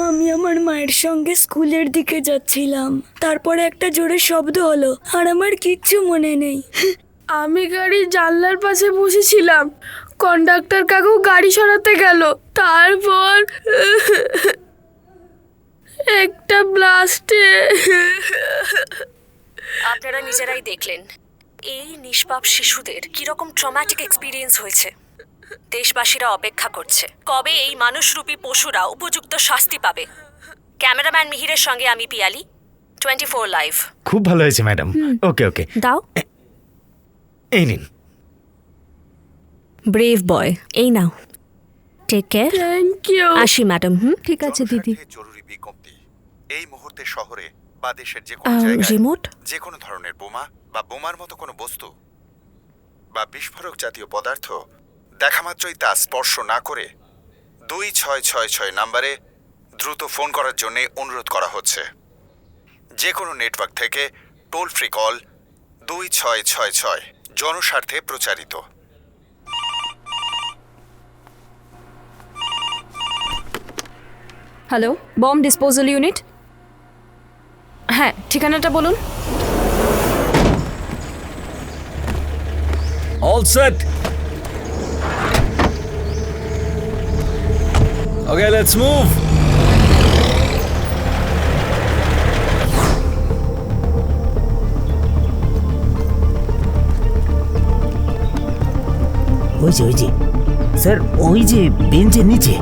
আমি আমার মায়ের সঙ্গে স্কুলের দিকে যাচ্ছিলাম, তারপরে একটা জোরে শব্দ হলো আর আমার কিচ্ছু মনে নেই। আমি গাড়ির জানলার পাশে বসেছিলাম, কন্ডাক্টর কাকু গাড়ি সরাতে গেল, তারপর একটা ব্লাস্টে। আপনারা নিজেরাই দেখলেন এই নিষ্পাপ শিশুদের কিরকম ট্রমাটিক এক্সপিরিয়েন্স হয়েছে। দেশবাসীরা অপেক্ষা করছে কবে এই মানুষরূপী পশুরা উপযুক্ত শাস্তি পাবে। ক্যামেরাম্যান মিহিরের সঙ্গে আমি পিয়ালি, 24 লাইভ। খুব ভালো হয়েছে ম্যাডাম। ওকে ওকে, দাও। এই নিন। ব্রেভ বয়, এই নাও, টেক কেয়ার। Thank you. আসি ম্যাডাম। ঠিক আছে দিদি। জরুরি বিজ্ঞপ্তি, এই মুহূর্তে শহরে বা দেশের যে কোনো জায়গায় রিমোট? যে কোনো ধরনের বোমা বা বোমার মতো কোনো বস্তু বা বিস্ফোরক জাতীয় পদার্থ দেখামাত্রই তা স্পর্শ না করে 2666 নম্বরে দ্রুত ফোন করার জন্য অনুরোধ করা হচ্ছে। যে কোনো নেটওয়ার্ক থেকে টোল ফ্রি কল 2666 জনস্বার্থে প্রচারিত। Hello, bomb disposal unit. হ্যাঁ, ঠিকানাটা বলুন। All set. Okay, let's move. ওই যে স্যার, ওই যে বেঞ্চের নিচে।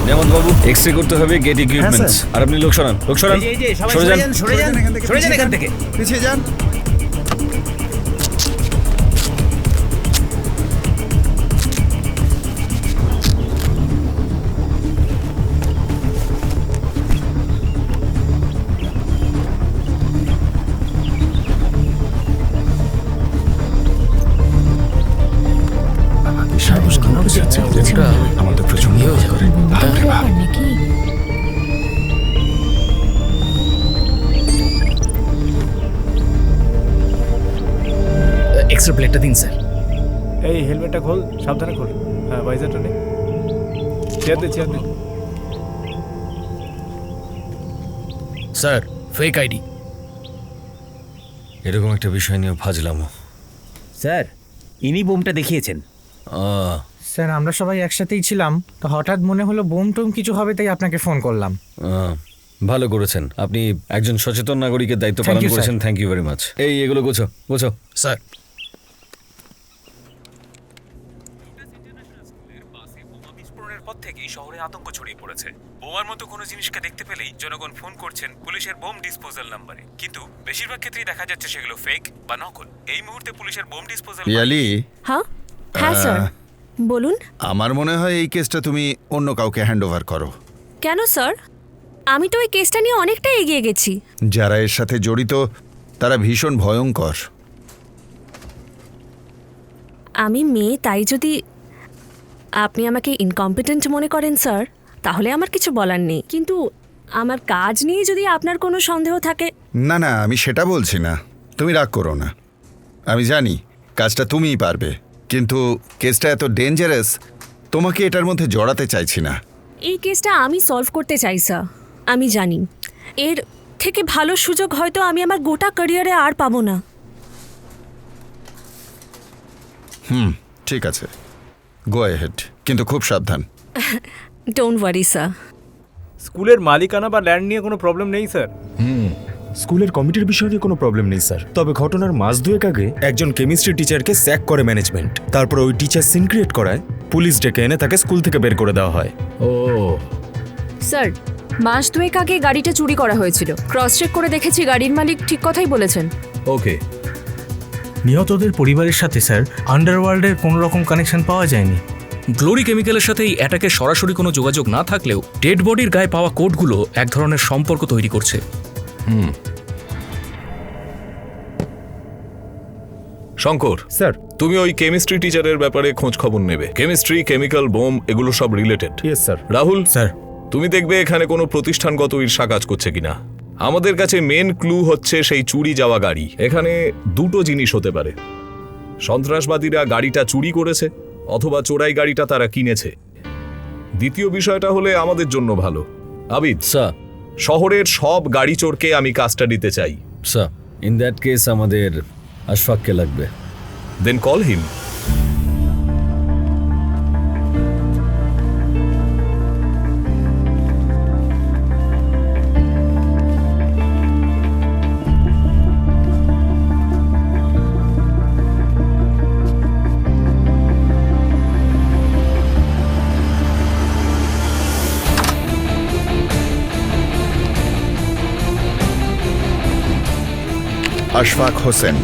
নেমন্ত বাবু, এক্সরে করতে হবে, গেট ইকুইপমেন্টস। আর আপনি লোক সরান, সরে যান। সরে যান এখান থেকে। পিছিয়ে যান। আমাদের প্রচন্ড করে। এক্সট্রা প্লেটটা দিন স্যার। এই হেলমেটটা খোল, সাবধানে খোল। হ্যাঁ, ভাইজারটা নে। চেয়ার দে। Sir, fake ID. এরকম একটা বিষয় নিয়ে ভাজলাম। স্যার, ইনি বোমটা দেখিয়েছেন। স্যার, আমরা সবাই একসাথেই ছিলাম, তো হঠাৎ মনে হলো বোম টোম কিছু হবে, তাই আপনাকে ফোন করলাম। ভালো করেছেন, আপনি একজন সচেতন নাগরিকের দায়িত্ব Thank পালন you, sir. করেছেন। Thank you very much. এই এগুলো গোছো। স্যার, বিস্ফোরণের পর থেকেই শহরে আতঙ্ক ছড়িয়ে পড়েছে। বোমার মতো কোনো জিনিসকে দেখতে পেলেই জনগণ ফোন করছেন পুলিশের বোম ডিসপোজাল নম্বরে, কিন্তু বেশিরভাগ ক্ষেত্রেই দেখা যাচ্ছে সেগুলো ফেক বা নকল। এই মুহূর্তে পুলিশের বোম ডিসপোজাল। পিয়ালি, হ্যাঁ হ্যাঁ স্যার, বলুন। আমার মনে হয় এই কেসটা তুমি অন্য কাউকে হ্যান্ডওভার করো। কেন স্যার? আমি তো ওই কেসটা নিয়ে অনেকটা এগিয়ে গেছি। যারা এর সাথে জড়িত তারা ভীষণ ভয়ঙ্কর। আমি মেয়ে, তাই যদি আপনি আমাকে ইনকম্পিটেন্ট মনে করেন স্যার, তাহলে আমার কিছু বলার নেই। কিন্তু আমার কাজ নিয়ে যদি আপনার কোনো সন্দেহ থাকে। না, আমি সেটা বলছি না, তুমি রাগ করো না। আমি জানি কাজটা তুমিই পারবে, কিন্তু কেসটা এত ডেঞ্জারাস, তোমাকে এটার মধ্যে জড়াতে চাইছি না। এই কেসটা আমি সলভ করতে চাই স্যার। আমি জানি এর থেকে ভালো সুযোগ হয়তো আমি আমার গোটা ক্যারিয়ারে আর পাবো না। ঠিক আছে, গো অ্যাহেড, কিন্তু খুব সাবধান। Don't worry sir. স্কুলের মালিকানা বা ল্যান্ড নিয়ে কোনো প্রবলেম নেই স্যার। স্কুলের কমিটির বিষয় নিয়ে কোনো প্রবলেম নেই স্যার। তবে ঘটনার মাস দুয়েক আগে একজন কেমিস্ট্রি টিচারকে স্যাক করে ম্যানেজমেন্ট। তারপর ওই টিচার সিন ক্রিয়েট করায়, পুলিশ ডেকে এনে তাকে স্কুল থেকে বের করে দেওয়া হয়। স্যার, মাস দুয়েক আগে গাড়িটা চুরি করা হয়েছিল। ক্রস চেক করে দেখেছি গাড়ির মালিক ঠিক কথাই বলেছেন। ওকে, নিহতদের পরিবারের সাথে স্যার আন্ডারওয়ার্ল্ডের কোনো রকম কানেকশন পাওয়া যায়নি। গ্লোরি কেমিক্যালের সাথে এই অ্যাটাকের সরাসরি কোনো যোগাযোগ না থাকলেও ডেড বডির গায়ে পাওয়া কোডগুলো এক ধরনের সম্পর্ক তৈরি করছে। শঙ্কর স্যার, তুমি ওই কেমিস্ট্রি টিচারের ব্যাপারে খোঁজ খবর নেবে। কেমিস্ট্রি, কেমিক্যাল, বোম এগুলো সব related. Yes sir. Rahul sir, তুমি দেখবে এখানে কোনো প্রতিষ্ঠানগত ঈর্ষা কাজ করছে কিনা। আমাদের কাছে মেন ক্লু হচ্ছে সেই চুরি যাওয়া গাড়ি। এখানে দুটো জিনিস হতে পারে, সন্ত্রাসবাদীরা গাড়িটা চুরি করেছে অথবা চোরাই গাড়িটা তারা কিনেছে। দ্বিতীয় বিষয়টা হলে আমাদের জন্য ভালো। আবিদ, স্যার শহরের সব গাড়ি চোরকে আমি কাস্টাডিতে চাই। স্যার ইন দ্যাট কেস আমাদের আশফাককে লাগবে। Then call him. Ashfaq Hossain,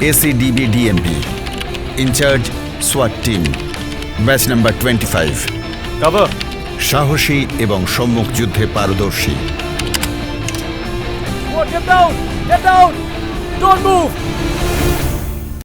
AC DB DMP, in charge সোয়াট টিম, ব্যাচ নাম্বার 25। সাহসী এবং সম্মুখ যুদ্ধে পারদর্শী। Get down! Don't move!